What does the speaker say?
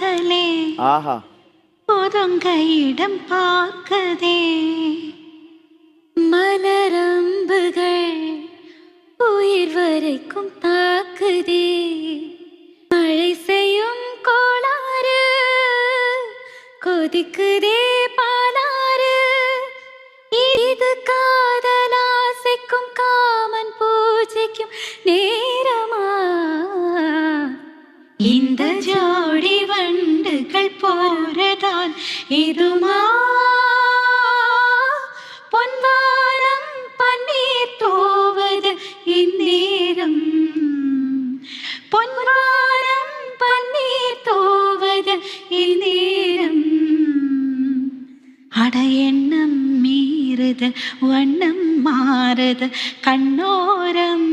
காதலே ஆஹா ஒதுங்க இடம் பார்க்கதே மலரம்புகள் உயிர் வரைக்கும் தாக்குதே மழை செய்யும் கோளாறு கொதிக்குதே பாலாறு இது காதலாசைக்கும் காமன் பூஜைக்கும் நேரமா இந்த ஜோடி வண்டுகள் போறதான் இதுமா பொன்வானம் பன்னீர் தோவது இந்நேரம் பொன்வானம் பன்னீர் தோவது இந்நேரம் அட எண்ணம் மீறுது வண்ணம் மாறுது கண்ணோரம்